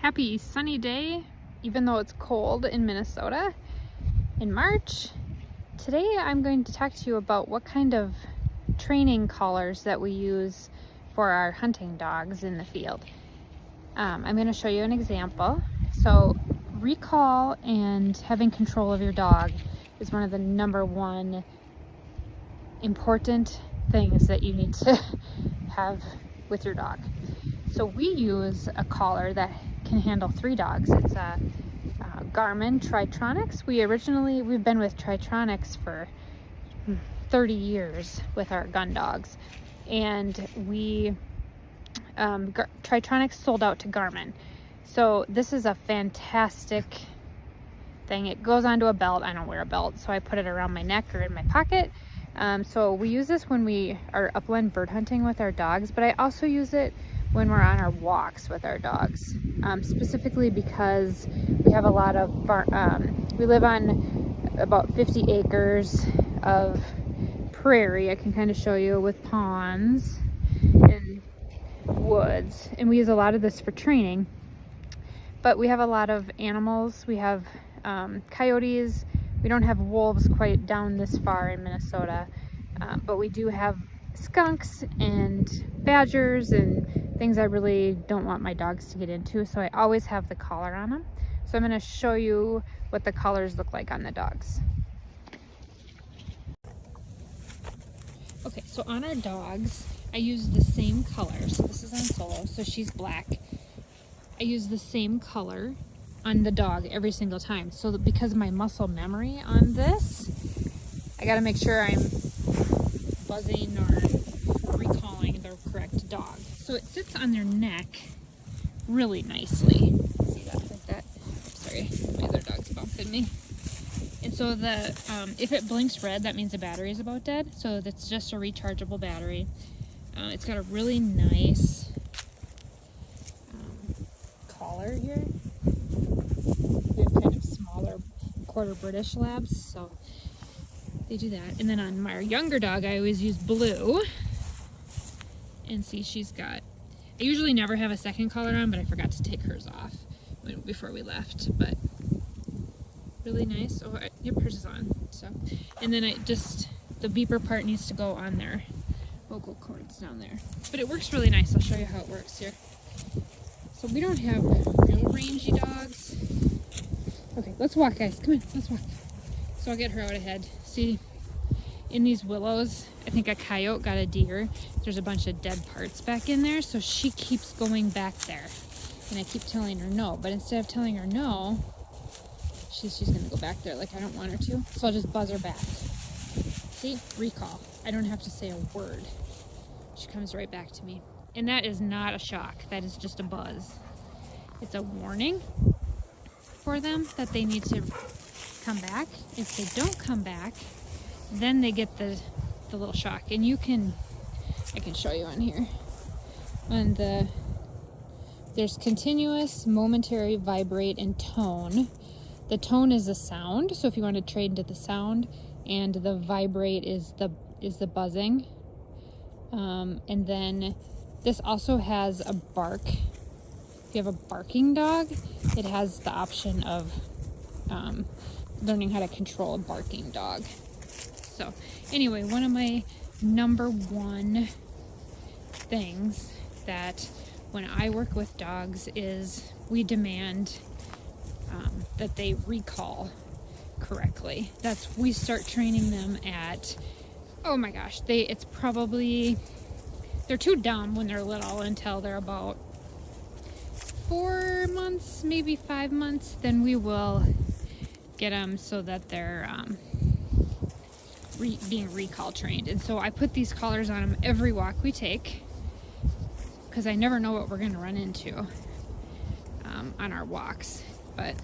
Happy sunny day, even though it's cold in Minnesota in March. Today I'm going to talk to you about what kind of training collars that we use for our hunting dogs in the field. I'm going to show you an example. So recall and having control of your dog is one of the number one important things that you need to have with your dog. So we use a collar that can handle 3 dogs. It's a Garmin Tritronics. We've been with Tritronics for 30 years with our gun dogs, and Tritronics sold out to Garmin. So this is a fantastic thing. It goes onto a belt. I don't wear a belt, so I put it around my neck or in my pocket. So we use this when we are upland bird hunting with our dogs, but I also use it when we're on our walks with our dogs, specifically because we have a lot of we live on about 50 acres of prairie. I can kind of show you, with ponds and woods, and we use a lot of this for training. But we have a lot of animals. We have coyotes. We don't have wolves quite down this far in Minnesota, but we do have skunks and badgers and things I really don't want my dogs to get into, so I always have the collar on them. So I'm going to show you what the collars look like on the dogs. Okay, so on our dogs, I use the same color. So this is on Solo, so she's black. I use the same color on the dog every single time. So that because of my muscle memory on this, I got to make sure I'm buzzing or recalling the correct dog. So it sits on their neck really nicely. See that, like that? Sorry, my other dog's bumping me. And so the if it blinks red, that means the battery is about dead. So that's just a rechargeable battery. It's got a really nice collar here. We have kind of smaller quarter British labs, so they do that. And then on my younger dog, I always use blue. And see, she's got, I usually never have a second collar on, but I forgot to take hers off before we left. But really nice. Oh, yep, hers is on. So, and then the beeper part needs to go on their vocal cords down there. But it works really nice. I'll show you how it works here. So we don't have real rangy dogs. Okay, let's walk, guys. Come on, let's walk. So I'll get her out ahead. See, in these willows, I think a coyote got a deer. There's a bunch of dead parts back in there, so she keeps going back there. And I keep telling her no, but instead of telling her no, she's gonna go back there like I don't want her to. So I'll just buzz her back. See, recall. I don't have to say a word. She comes right back to me. And that is not a shock, that is just a buzz. It's a warning for them that they need to come back. If they don't come back, then they get the little shock. And I can show you on here. There's continuous, momentary, vibrate, and tone. The tone is the sound, so if you want to trade into the sound, and the vibrate is the buzzing. And then this also has a bark. If you have a barking dog, it has the option of learning how to control a barking dog. So anyway, one of my number one things that when I work with dogs is we demand that they recall correctly. We start training them at, oh my gosh, they're too dumb when they're little until they're about 4 months, maybe 5 months. Then we will get them so that they're being recall trained. And so I put these collars on them every walk we take, because I never know what we're going to run into on our walks. But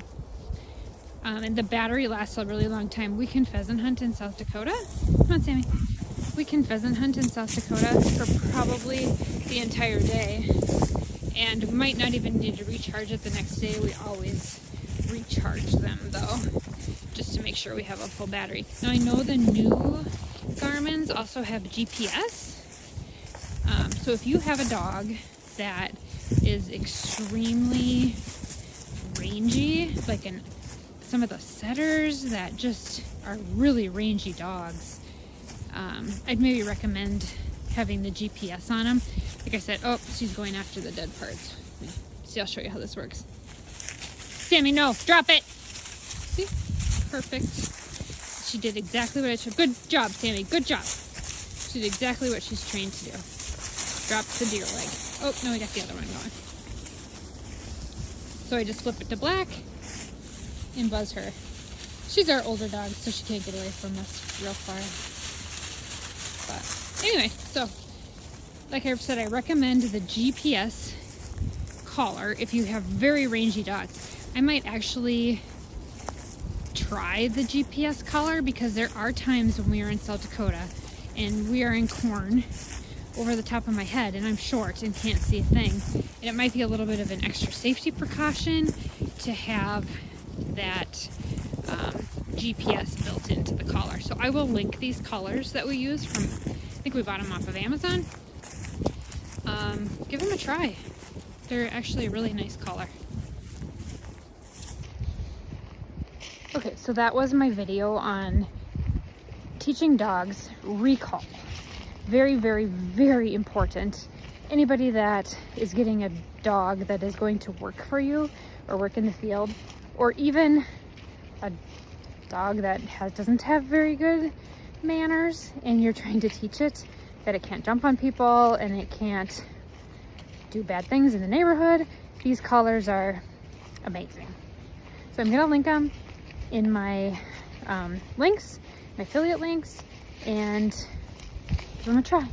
and the battery lasts a really long time. We can pheasant hunt in South Dakota. Come on, Sammy. We can pheasant hunt in South Dakota for probably the entire day, and might not even need to recharge it the next day. We always recharge them though, just to make sure we have a full battery. Now I know the new Garmin's also have GPS, so if you have a dog that is extremely rangy, like some of the setters that just are really rangy dogs, I'd maybe recommend having the GPS on them. Like I said, oh, she's going after the dead parts. See, I'll show you how this works. Sammy, no, drop it. See, perfect. She did exactly what I should. Good job, Sammy, good job. She did exactly what she's trained to do. Drop the deer leg. Oh, no, we got the other one going. So I just flip it to black and buzz her. She's our older dog, so she can't get away from us real far. But anyway, so like I said, I recommend the GPS collar if you have very rangy dogs. I might actually try the GPS collar because there are times when we are in South Dakota and we are in corn over the top of my head and I'm short and can't see a thing. And it might be a little bit of an extra safety precaution to have that GPS built into the collar. So I will link these collars that we use from, I think we bought them off of Amazon. Give them a try. They're actually a really nice collar. Okay, so that was my video on teaching dogs recall. Very, very, very important. Anybody that is getting a dog that is going to work for you or work in the field, or even a dog that doesn't have very good manners and you're trying to teach it that it can't jump on people and it can't do bad things in the neighborhood, these collars are amazing. So I'm gonna link them in my links, my affiliate links, and give them a try.